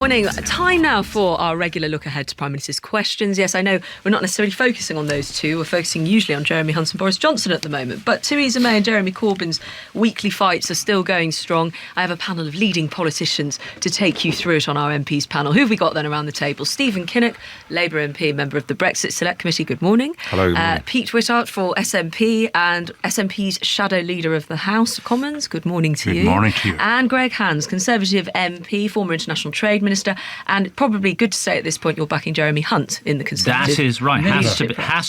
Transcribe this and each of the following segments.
Morning. Time now for our regular look ahead to Prime Minister's questions. Yes, I know we're not necessarily focusing on those two. We're focusing usually on Jeremy Hunt and Boris Johnson at the moment. But Theresa May and Jeremy Corbyn's weekly fights are still going strong. I have a panel of leading politicians to take you through it on our MPs panel. Who have we got then around the table? Stephen Kinnock, Labour MP, member of the Brexit Select Committee. Good morning. Hello. Good morning. Pete Whittart for SNP and SNP's shadow leader of the House of Commons. Good morning to you. Good morning to you. And Greg Hands, Conservative MP, former International Trade Minister, and probably good to say at this point you're backing Jeremy Hunt in the Conservative. That is right. Has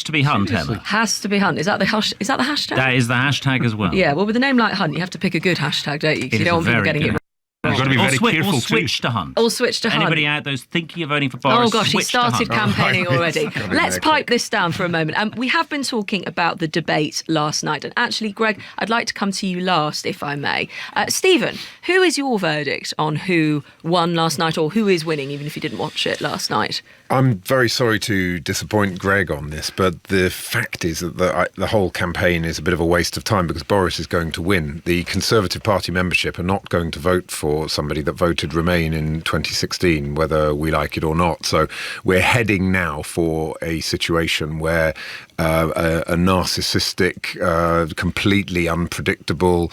to be Hunt, Emma. Has to be Hunt. Is that the hashtag? That is the hashtag as well. Yeah. Well, with a name like Hunt, you have to pick a good hashtag, don't you? Because you don't want people getting it wrong. You've got to be very careful or switch to Hunt. Or switch to Hunt. Anybody out there who's thinking of voting for Boris? Oh gosh, he started campaigning already. Let's pipe this down for a moment. We have been talking about the debate last night, and actually, Greg, I'd like to come to you last, if I may. Stephen, who is your verdict on who won last night, or who is winning, even if you didn't watch it last night? I'm very sorry to disappoint Greg on this, but the fact is that the whole campaign is a bit of a waste of time because Boris is going to win. The Conservative Party membership are not going to vote for somebody that voted Remain in 2016, whether we like it or not. So we're heading now for a situation where a narcissistic, completely unpredictable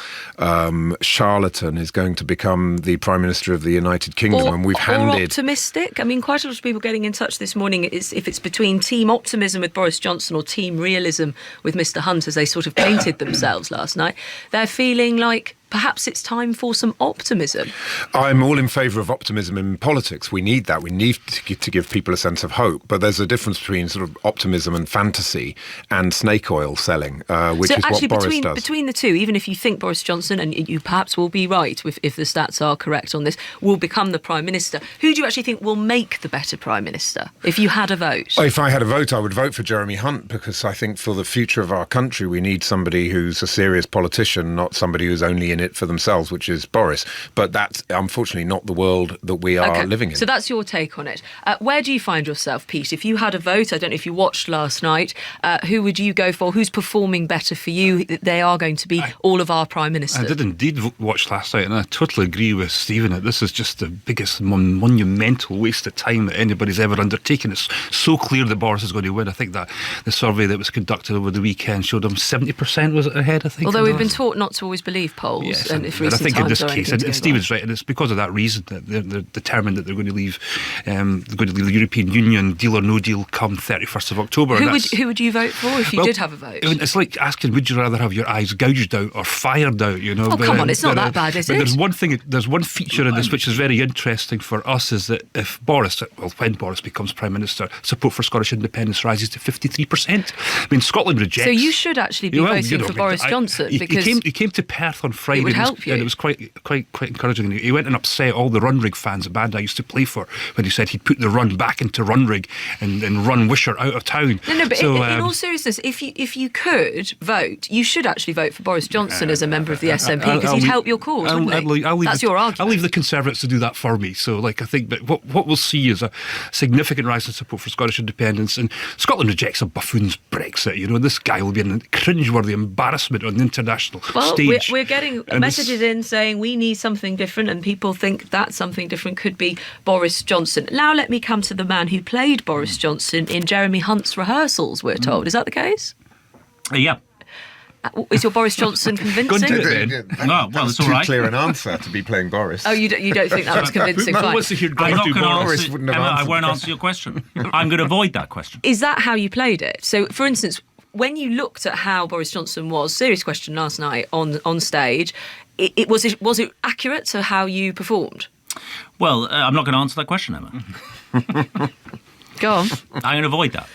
charlatan is going to become the Prime Minister of the United Kingdom. And we've handed... Or optimistic. I mean, quite a lot of people getting in touch this morning is if it's between team optimism with Boris Johnson or team realism with Mr Hunt, as they sort of painted themselves last night. They're feeling like perhaps it's time for some optimism. I'm all in favour of optimism in politics. We need that. We need to give people a sense of hope. But there's a difference between sort of optimism and fantasy and snake oil selling, which is what Boris does. Between the two, even if you think Boris Johnson, and you perhaps will be right if the stats are correct on this, will become the Prime Minister, who do you actually think will make the better Prime Minister if you had a vote? If I had a vote, I would vote for Jeremy Hunt, because I think for the future of our country, we need somebody who's a serious politician, not somebody who's only in it for themselves, which is Boris. But that's unfortunately not the world that we are living in. So that's your take on it. Where do you find yourself, Pete? If you had a vote, I don't know if you watched last night, who would you go for? Who's performing better for you? They are going to be all of our Prime Ministers. I did indeed watch last night, and I totally agree with Stephen that this is just the biggest monumental waste of time that anybody's ever undertaken. It's so clear that Boris is going to win. I think that the survey that was conducted over the weekend showed him 70% was it ahead, I think. Although we've been taught not to always believe polls. Yes, and I think in this case, and Stephen's right, and it's because of that reason that they're determined that they're going to leave the European Union, deal or no deal, come 31st of October. Who would you vote for if you did have a vote? It's like asking, would you rather have your eyes gouged out or fired out? You know. Oh, come on, it's not that bad, is it? There's one feature in this which is very interesting for us, is that when Boris becomes Prime Minister, support for Scottish independence rises to 53%. I mean, Scotland rejects. So you should actually be voting for Boris Johnson, because he came to Perth on Friday. It would help you. And it was quite encouraging. He went and upset all the Runrig fans, a band I used to play for, when he said he'd put the run back into Runrig and run Wisher out of town. No, but in all seriousness, if you could vote, you should actually vote for Boris Johnson as a member of the SNP, because he'd help your cause, wouldn't he? That's your argument. I'll leave the Conservatives to do that for me. So, I think that what we'll see is a significant rise in support for Scottish independence, and Scotland rejects a buffoon's Brexit. You know, this guy will be a cringeworthy embarrassment on the international stage. We're getting messages in saying we need something different, and people think that something different could be Boris Johnson. Now let me come to the man who played Boris Johnson in Jeremy Hunt's rehearsals, we're told. Is that the case? Yeah. Is your Boris Johnson convincing? Well, it's all right. Too clear an answer to be playing Boris. Oh, you don't think that was convincing? Fine. I'm not going to answer. Emma, I won't answer your question. I'm going to avoid that question. Is that how you played it? So, for instance, when you looked at how Boris Johnson was, serious question last night on stage, was it accurate to how you performed? Well, I'm not going to answer that question, Emma. Go on. I'm going to avoid that.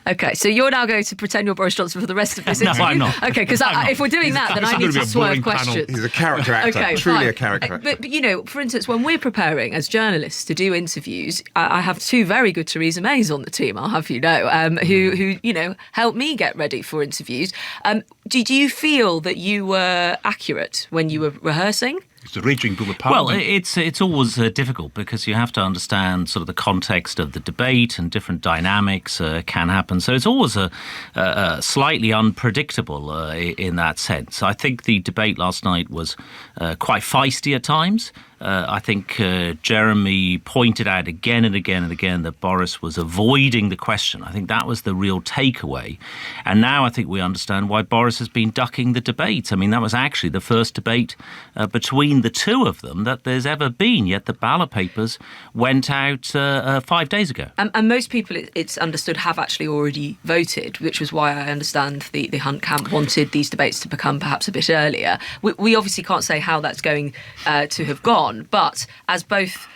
Okay, so you're now going to pretend you're Boris Johnson for the rest of this interview? No, I'm not. Okay, because if we're doing that, then I need to swerve questions. He's a character actor, okay, truly fine. a character actor. But, you know, for instance, when we're preparing as journalists to do interviews, I have two very good Theresa Mays on the team, I'll have you know, who you know, help me get ready for interviews. Do you feel that you were accurate when you were rehearsing? It's a raging bull of Well, it's always difficult because you have to understand sort of the context of the debate, and different dynamics can happen. So it's always slightly unpredictable in that sense. I think the debate last night was quite feisty at times. I think Jeremy pointed out again and again and again that Boris was avoiding the question. I think that was the real takeaway. And now I think we understand why Boris has been ducking the debate. I mean, that was actually the first debate between the two of them that there's ever been, yet the ballot papers went out 5 days ago. And most people, it's understood, have actually already voted, which was why I understand the Hunt camp wanted these debates to become perhaps a bit earlier. We obviously can't say how that's going to have gone, but as both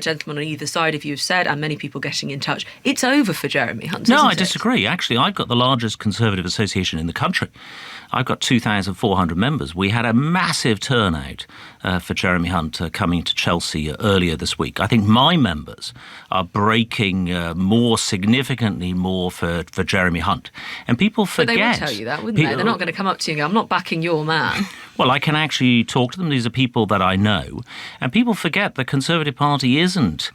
gentlemen on either side of you have said, and many people getting in touch, it's over for Jeremy Hunt. No, isn't I disagree. Actually, I've got the largest Conservative association in the country. I've got 2,400 members. We had a massive turnout for Jeremy Hunt coming to Chelsea earlier this week. I think my members are breaking more significantly more for Jeremy Hunt. And people forget... But they would tell you that, wouldn't they? They're not going to come up to you and go, I'm not backing your man. Well, I can actually talk to them. These are people that I know. And people forget the Conservative Party isn't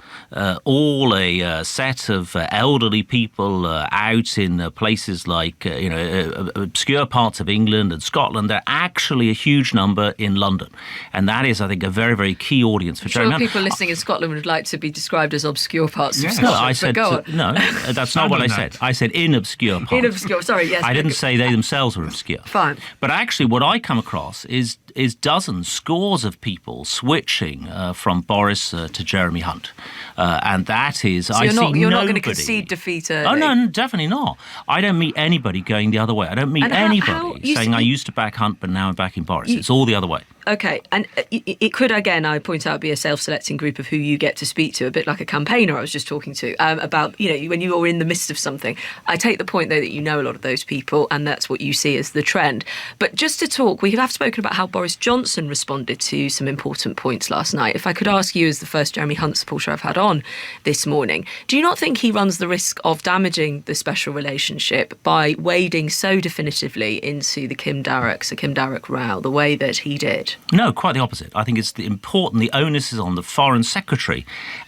all a set of elderly people out in places like, obscure parts of England and Scotland. They're actually a huge number in London. And that is, I think, a very, very key audience for Jeremy Hunt. People listening in Scotland would like to be described as obscure parts of Scotland. No, I said, no, that's not what I said. I said in obscure parts. In obscure, sorry, yes. I didn't say they themselves were obscure. Fine. But actually, what I come across is dozens, scores of people switching from Boris to Jeremy Hunt. And that is, so I see nobody... You're not going to concede defeat early? Oh, no, definitely not. I don't meet anybody going the other way. I don't meet anybody saying I used to back Hunt, but now I'm backing Boris. It's all the other way. Okay, and it could, again, I point out, be a self-selecting group of who you get to speak to, a bit like a campaigner I was just talking to, about, when you are in the midst of something. I take the point, though, that you know a lot of those people, and that's what you see as the trend. But just to talk, we have spoken about how Boris Johnson responded to some important points last night. If I could ask you, as the first Jeremy Hunt supporter I've had on this morning, do you not think he runs the risk of damaging the special relationship by wading so definitively into the Kim Darroch row the way that he did? No, quite the opposite. I think it's important. The onus is on the Foreign Secretary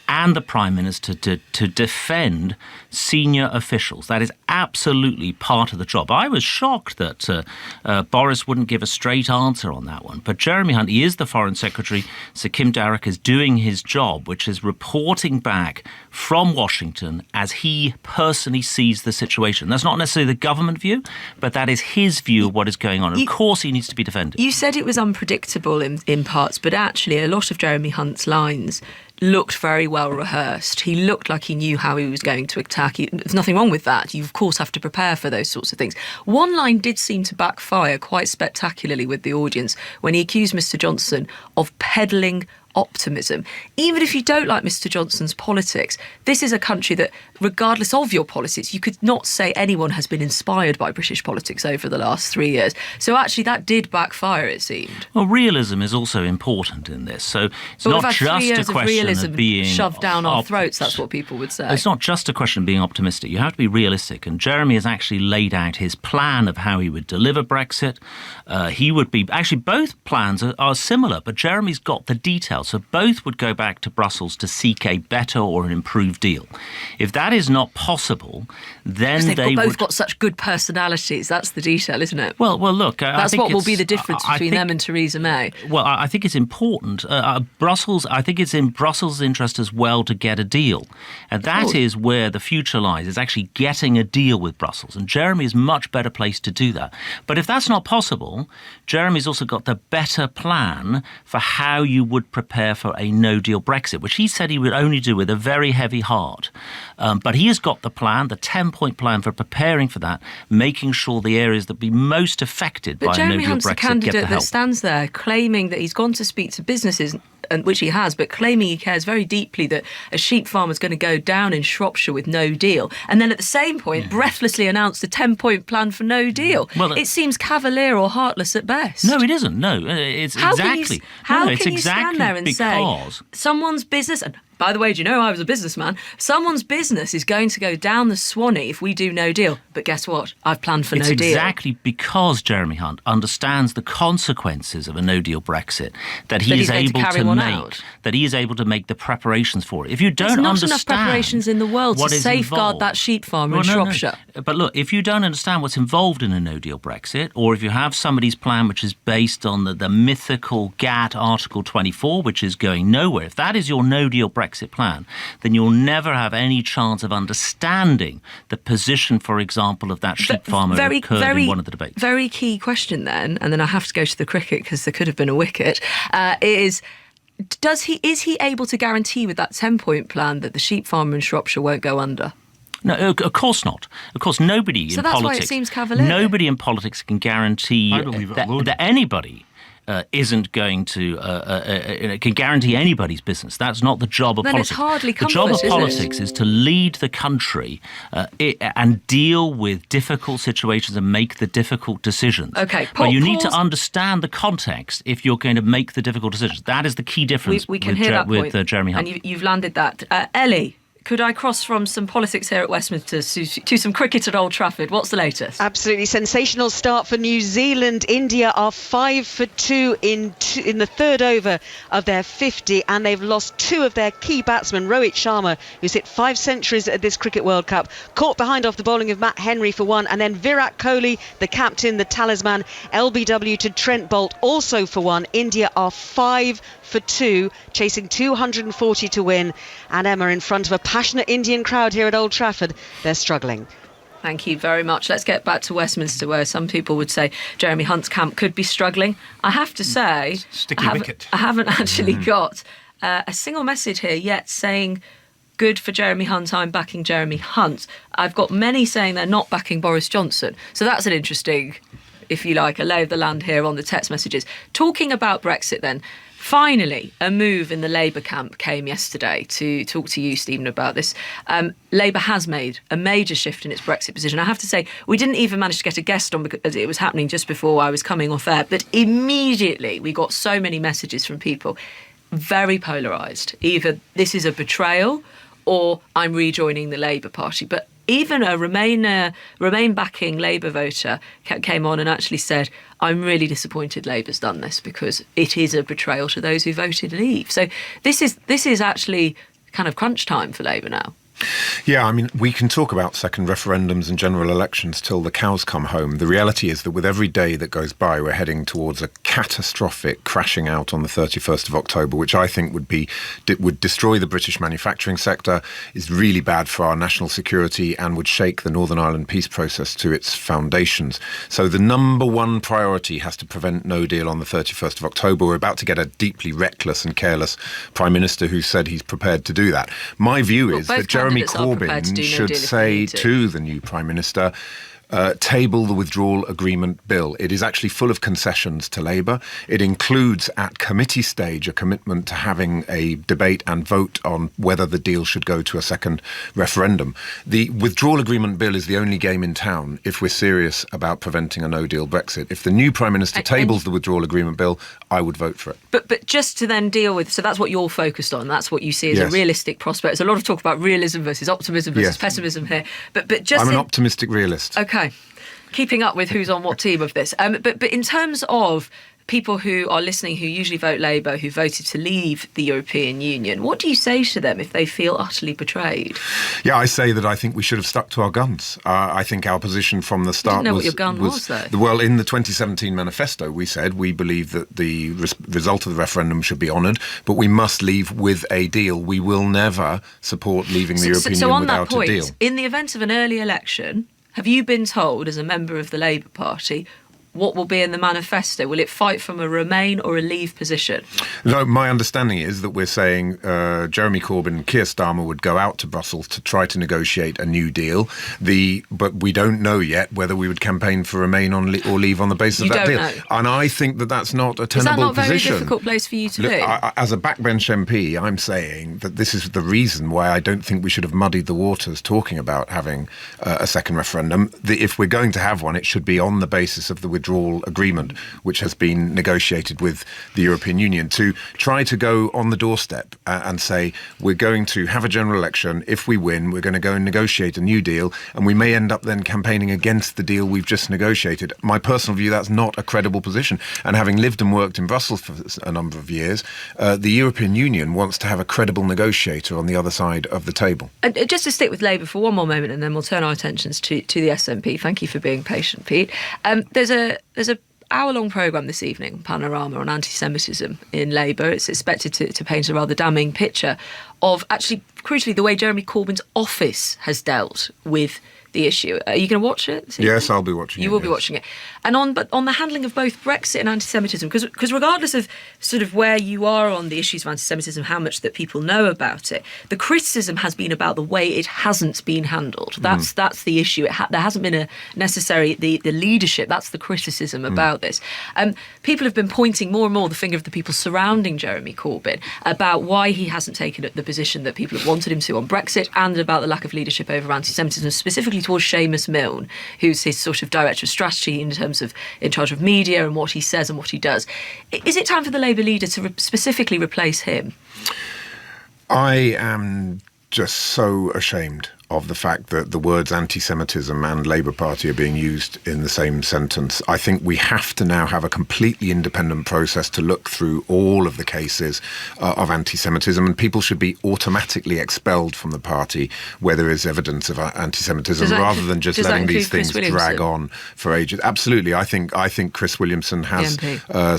and the Prime Minister to defend senior officials. That is absolutely part of the job. I was shocked that Boris wouldn't give a straight answer on that one. But Jeremy Hunt, he is the Foreign Secretary, so Kim Darroch is doing his job, which is reporting back from Washington as he personally sees the situation. That's not necessarily the government view, but that is his view of what is going on. And of course he needs to be defended. You said it was unpredictable in parts, but actually a lot of Jeremy Hunt's lines looked very well rehearsed. He looked like he knew how he was going to attack. There's nothing wrong with that. You, of course, have to prepare for those sorts of things. One line did seem to backfire quite spectacularly with the audience when he accused Mr. Johnson of peddling optimism. Even if you don't like Mr. Johnson's politics, this is a country that, regardless of your politics, you could not say anyone has been inspired by British politics over the last 3 years. So actually that did backfire, it seemed. Well, realism is also important in this. So it's not just a question of being shoved down our throats, that's what people would say. It's not just a question of being optimistic. You have to be realistic. And Jeremy has actually laid out his plan of how he would deliver Brexit. He would be... Actually, both plans are similar, but Jeremy's got the details. So both would go back to Brussels to seek a better or an improved deal. If that is not possible, then they've both got such good personalities. That's the detail, isn't it? Well, look, that's what will be the difference between them and Theresa May. Well, I think it's important. Brussels. I think it's in Brussels' interest as well to get a deal, and that is where the future lies. Is actually getting a deal with Brussels, and Jeremy is much better placed to do that. But if that's not possible, Jeremy's also got the better plan for how you would prepare for a no-deal Brexit, which he said he would only do with a very heavy heart. But he has got the plan, the 10-point plan for preparing for that, making sure the areas that be most affected by a no-deal Brexit get the help. But Jeremy Hunt's a candidate that stands there claiming that he's gone to speak to businesses, and which he has, but claiming he cares very deeply that a sheep farmer's going to go down in Shropshire with no deal, and then at the same point breathlessly announced a 10-point plan for no deal. Well, it seems cavalier or heartless at best. No, it isn't. No, it's exactly. How can you stand there and say someone's business, and by the way, do you know I was a businessman? Someone's business is going to go down the Swanee if we do no deal. But guess what? I've planned for no deal. It's exactly because Jeremy Hunt understands the consequences of a no-deal Brexit that he is able to make the preparations for it. If you don't There's not enough preparations in the world to safeguard that sheep farmer in Shropshire. No. But look, if you don't understand what's involved in a no-deal Brexit, or if you have somebody's plan which is based on the mythical GATT Article 24, which is going nowhere, if that is your no-deal Brexit plan, then you'll never have any chance of understanding the position, for example, of that sheep farmer who occurred in one of the debates. Very key question then, and then I have to go to the cricket because there could have been a wicket, is he able to guarantee with that 10-point plan that the sheep farmer in Shropshire won't go under? No, of course not. Of course, nobody in politics. So that's why it seems cavalier. Nobody in politics can guarantee that anybody isn't going to can guarantee anybody's business. That's not the job of politics. It's hardly comfort, the job of politics is to lead the country and deal with difficult situations and make the difficult decisions. Okay, but you need to understand the context if you're going to make the difficult decisions. That is the key difference we can hear that point. with Jeremy Hunt. And you've landed that. Ellie, could I cross from some politics here at Westminster to some cricket at Old Trafford? What's the latest? Absolutely sensational start for New Zealand. India are 5 for 2 in the third over of their 50, and they've lost 2 of their key batsmen. Rohit Sharma, who's hit 5 centuries at this Cricket World Cup, caught behind off the bowling of Matt Henry for 1, and then Virat Kohli, the captain, the talisman, LBW to Trent Bolt, also for 1. India are 5 for 2, chasing 240 to win. And Emma, in front of a passionate Indian crowd here at Old Trafford, they're struggling. Thank you very much. Let's get back to Westminster, where some people would say Jeremy Hunt's camp could be struggling. I have to say, I haven't actually got a single message here yet saying, good for Jeremy Hunt, I'm backing Jeremy Hunt. I've got many saying they're not backing Boris Johnson. So that's an interesting, if you like, a lay of the land here on the text messages. Talking about Brexit then, finally, a move in the Labour camp came yesterday to talk to you, Stephen, about this. Labour has made a major shift in its Brexit position. I have to say, we didn't even manage to get a guest on because it was happening just before I was coming off air. But immediately we got so many messages from people, very polarised. Either this is a betrayal or I'm rejoining the Labour Party. But even a Remain backing Labour voter came on and actually said, I'm really disappointed Labour's done this because it is a betrayal to those who voted Leave. So this is actually kind of crunch time for Labour now. Yeah, I mean, we can talk about second referendums and general elections till the cows come home. The reality is that with every day that goes by, we're heading towards a catastrophic crashing out on the 31st of October, which I think would destroy the British manufacturing sector, is really bad for our national security, and would shake the Northern Ireland peace process to its foundations. So the number one priority has to prevent no deal on the 31st of October. We're about to get a deeply reckless and careless Prime Minister who said he's prepared to do that. My view is that Jeremy Corbyn should say to the new Prime Minister, table the withdrawal agreement bill. It is actually full of concessions to Labour. It includes at committee stage a commitment to having a debate and vote on whether the deal should go to a second referendum. The withdrawal agreement bill is the only game in town if we're serious about preventing a no-deal Brexit. If the new Prime Minister tables the withdrawal agreement bill, I would vote for it. But just to then deal with, so that's what you're focused on. That's what you see as a realistic prospect. There's a lot of talk about realism versus optimism versus pessimism here. But just I'm an optimistic realist. Okay. Keeping up with who's on what team of this. But in terms of people who are listening who usually vote Labour, who voted to leave the European Union, what do you say to them if they feel utterly betrayed? Yeah, I say that I think we should have stuck to our guns. I think our position from the start you didn't know what your gun was, though. Well, in the 2017 manifesto, we said we believe that the result of the referendum should be honoured, but we must leave with a deal. We will never support leaving the European Union without a deal. In the event of an early election, have you been told, as a member of the Labour Party, what will be in the manifesto? Will it fight from a Remain or a Leave position? No, my understanding is that we're saying Jeremy Corbyn and Keir Starmer would go out to Brussels to try to negotiate a new deal. But we don't know yet whether we would campaign for Remain or Leave on the basis of that deal. Know. And I think that that's not a tenable position. Is that not a very difficult place for you to be? As a backbench MP, I'm saying that this is the reason why I don't think we should have muddied the waters talking about having a second referendum. If we're going to have one, it should be on the basis of the withdrawal agreement, which has been negotiated with the European Union, to try to go on the doorstep and say, we're going to have a general election. If we win, we're going to go and negotiate a new deal, and we may end up then campaigning against the deal we've just negotiated. My personal view, that's not a credible position. And having lived and worked in Brussels for a number of years, the European Union wants to have a credible negotiator on the other side of the table. Just to stick with Labour for one more moment, and then we'll turn our attentions to the SNP. Thank you for being patient, Pete. There's a hour-long programme this evening, Panorama, on anti-Semitism in Labour. It's expected to paint a rather damning picture of, actually, crucially, the way Jeremy Corbyn's office has dealt with the issue. Are you going to watch it? Yes, I'll be watching it. You will be watching it. And on the handling of both Brexit and anti-Semitism, because regardless of sort of where you are on the issues of anti-Semitism, how much that people know about it, the criticism has been about the way it hasn't been handled. That's the issue. There hasn't been the leadership. That's the criticism about this. People have been pointing more and more the finger of the people surrounding Jeremy Corbyn about why he hasn't taken the position that people have wanted him to on Brexit, and about the lack of leadership over anti-Semitism, specifically towards Seamus Milne, who's his sort of director of strategy in charge of media and what he says and what he does. Is it time for the Labour leader to specifically replace him? I am just so ashamed of the fact that the words anti-Semitism and Labour Party are being used in the same sentence. I think we have to now have a completely independent process to look through all of the cases of anti-Semitism, and people should be automatically expelled from the party where there is evidence of anti-Semitism, rather than just letting these things drag on for ages. Absolutely. I think Chris Williamson has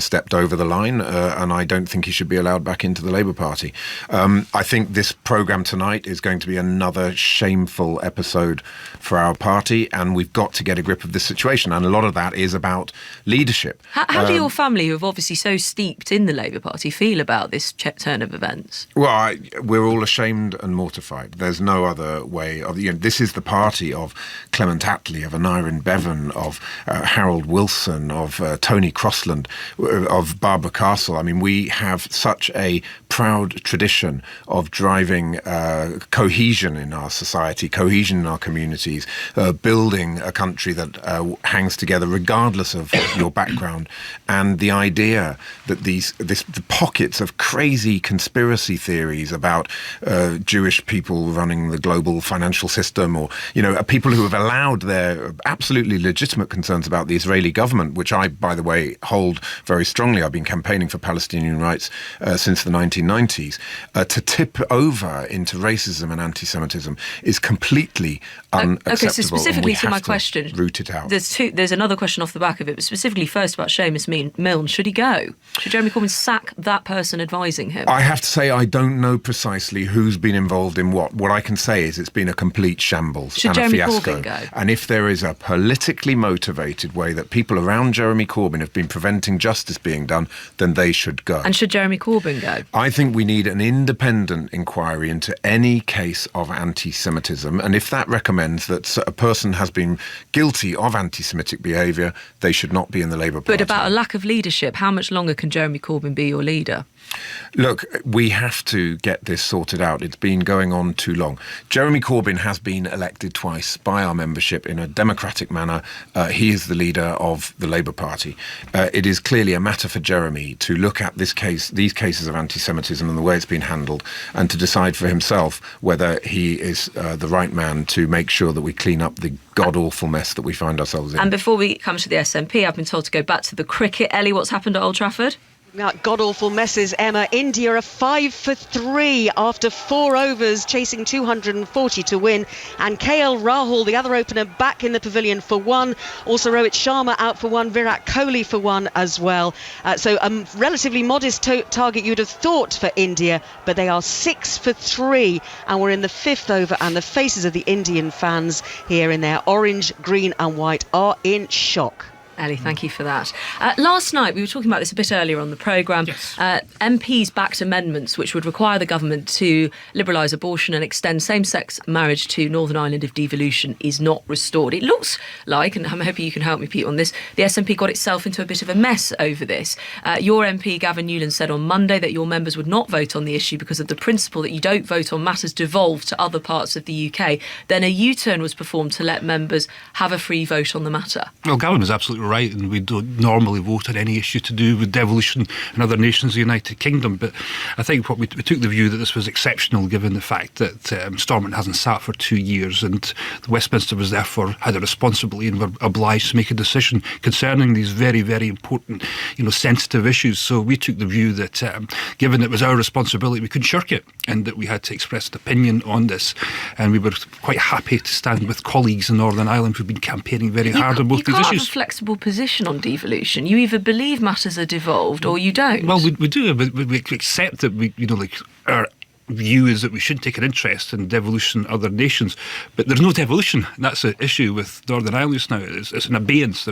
stepped over the line, and I don't think he should be allowed back into the Labour Party. I think this programme tonight is going to be another shameful episode for our party, and we've got to get a grip of this situation, and a lot of that is about leadership. How do your family, who have obviously so steeped in the Labour Party, feel about this turn of events? Well, we're all ashamed and mortified. There's no other way of. This is the party of Clement Attlee, of Aneurin Bevan, of Harold Wilson, of Tony Crossland, of Barbara Castle. I mean, we have such a proud tradition of driving cohesion in our society, cohesion in our communities, building a country that hangs together regardless of your background. And the idea that the pockets of crazy conspiracy theories about Jewish people running the global financial system, or people who have allowed their absolutely legitimate concerns about the Israeli government, which I, by the way, hold very strongly. I've been campaigning for Palestinian rights since the 1990s. To tip over into racism and anti-Semitism is completely unacceptable. Okay, so specifically to my question, root it out. There's another question off the back of it, but specifically first about Seamus Milne. Should he go? Should Jeremy Corbyn sack that person advising him? I have to say I don't know precisely who's been involved in what. What I can say is it's been a complete shambles and Jeremy a fiasco. Corbyn go? And if there is a politically motivated way that people around Jeremy Corbyn have been preventing justice being done, then they should go. And should Jeremy Corbyn go? I think we need an independent inquiry into any case of anti-Semitism, and if that recommends that a person has been guilty of anti-Semitic behaviour, they should not be in the Labour Party. But about a lack of leadership, how much longer can Jeremy Corbyn be your leader? Look, we have to get this sorted out. It's been going on too long. Jeremy Corbyn has been elected twice by our membership in a democratic manner. He is the leader of the Labour Party. It is clearly a matter for Jeremy to look at these cases of anti-Semitism and the way it's been handled, and to decide for himself whether he is the right man to make sure that we clean up the god-awful mess that we find ourselves in. And before we come to the SNP, I've been told to go back to the cricket. Ellie, what's happened at Old Trafford? God-awful messes, Emma. India are 5 for 3 after 4 overs, chasing 240 to win. And KL Rahul, the other opener, back in the pavilion for 1. Also Rohit Sharma out for 1, Virat Kohli for 1 as well. So a relatively modest target you'd have thought for India, but they are 6 for 3 and we're in the 5th over, and the faces of the Indian fans here in their orange, green and white are in shock. Ellie, thank you for that. Last night, we were talking about this a bit earlier on the programme. Yes. MPs backed amendments which would require the government to liberalise abortion and extend same-sex marriage to Northern Ireland if devolution is not restored. It looks like, and I'm hoping you can help me, Pete, on this, the SNP got itself into a bit of a mess over this. Your MP, Gavin Newland, said on Monday that your members would not vote on the issue because of the principle that you don't vote on matters devolved to other parts of the UK. Then a U-turn was performed to let members have a free vote on the matter. Well, Gavin was absolutely absolutely right, and we don't normally vote on any issue to do with devolution in other nations of the United Kingdom. But I think what we took the view that this was exceptional given the fact that Stormont hasn't sat for 2 years, and Westminster was therefore had a responsibility and were obliged to make a decision concerning these very, very important, sensitive issues. So we took the view that given it was our responsibility, we couldn't shirk it, and that we had to express an opinion on this. And we were quite happy to stand with colleagues in Northern Ireland who've been campaigning very hard on both these You can't issues. have a flexible position on devolution. You either believe matters are devolved or you don't. Well, we do, but we accept that our view is that we should take an interest in devolution in other nations, but there's no devolution. And that's the issue with Northern Ireland just now. It's an abeyance.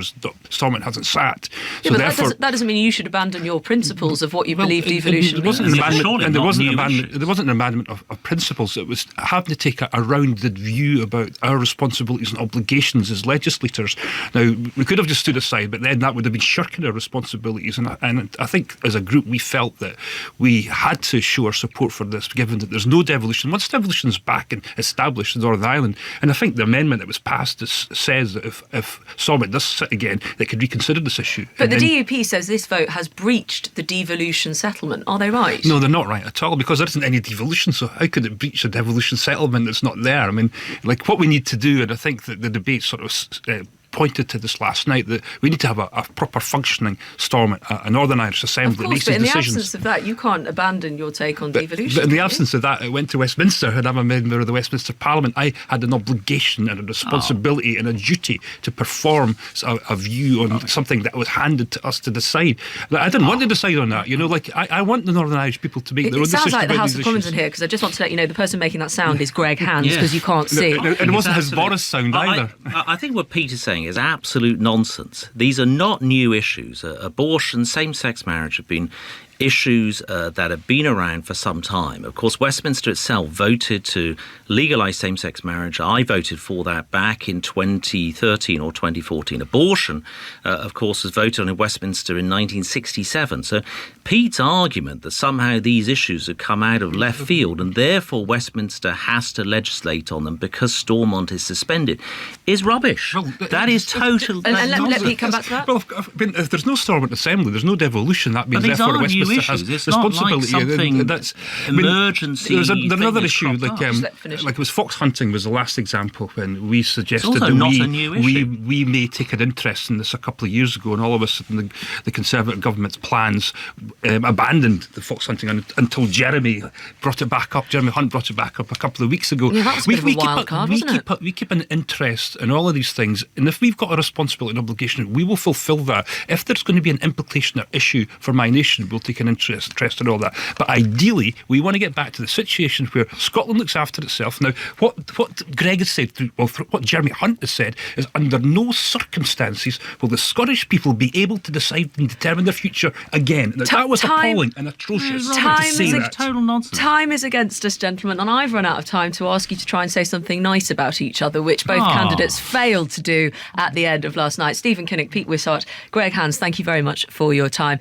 Stormont hasn't sat. Yeah, so but that doesn't mean you should abandon your principles of what you believe devolution means. There wasn't an amendment of principles. It was having to take a rounded view about our responsibilities and obligations as legislators. Now, we could have just stood aside, but then that would have been shirking our responsibilities. And I think as a group we felt that we had to show our support for this, given that there's no devolution. Once devolution is back and established in Northern Ireland, and I think the amendment that was passed says that if Stormont does sit again, they could reconsider this issue. But the DUP says this vote has breached the devolution settlement. Are they right? No, they're not right at all, because there isn't any devolution, so how could it breach a devolution settlement that's not there? I mean, what we need to do, and I think that the debate sort of pointed to this last night, that we need to have a proper functioning Stormont, a Northern Irish Assembly that makes these decisions. But in the absence of that, you can't abandon your take on devolution. But in the absence of that, it went to Westminster, and I'm a member of the Westminster Parliament. I had an obligation and a responsibility and a duty to perform a view on something that was handed to us to decide. I didn't want to decide on that. I want the Northern Irish people to make their own decisions. It sounds like the House of Commons issues. in here, because I just want to let you know the person making that sound is Greg Hands, because you can't see. And it wasn't his Boris sound either. I think what Peter's saying is absolute nonsense. These are not new issues. Abortion, same-sex marriage have been issues that have been around for some time. Of course, Westminster itself voted to legalise same-sex marriage. I voted for that back in 2013 or 2014. Abortion, of course, was voted on in Westminster in 1967. So Pete's argument that somehow these issues have come out of left field and therefore Westminster has to legislate on them because Stormont is suspended is rubbish. Well, that is total... And let Pete come back to that. Well, if there's no Stormont Assembly, there's no devolution. That means therefore Westminster has it's responsibility. Not like something emergency. There's another issue, like like it was fox hunting was the last example when we suggested that we may take an interest in this a couple of years ago, and all of a sudden the Conservative government's plans abandoned the fox hunting until Jeremy Hunt brought it back up a couple of weeks ago. Yeah, that's a bit of a wild card, wasn't it? We keep an interest in all of these things, and if we've got a responsibility and obligation, we will fulfil that. If there's going to be an implication or issue for my nation, we'll take an interest in all that. But ideally, we want to get back to the situation where Scotland looks after itself. Now, what Greg has said, what Jeremy Hunt has said, is under no circumstances will the Scottish people be able to decide and determine their future again. Now, that was appalling and atrocious to say that. Total nonsense. Time is against us, gentlemen, and I've run out of time to ask you to try and say something nice about each other, which both candidates failed to do at the end of last night. Stephen Kinnock, Pete Wishart, Greg Hands, thank you very much for your time.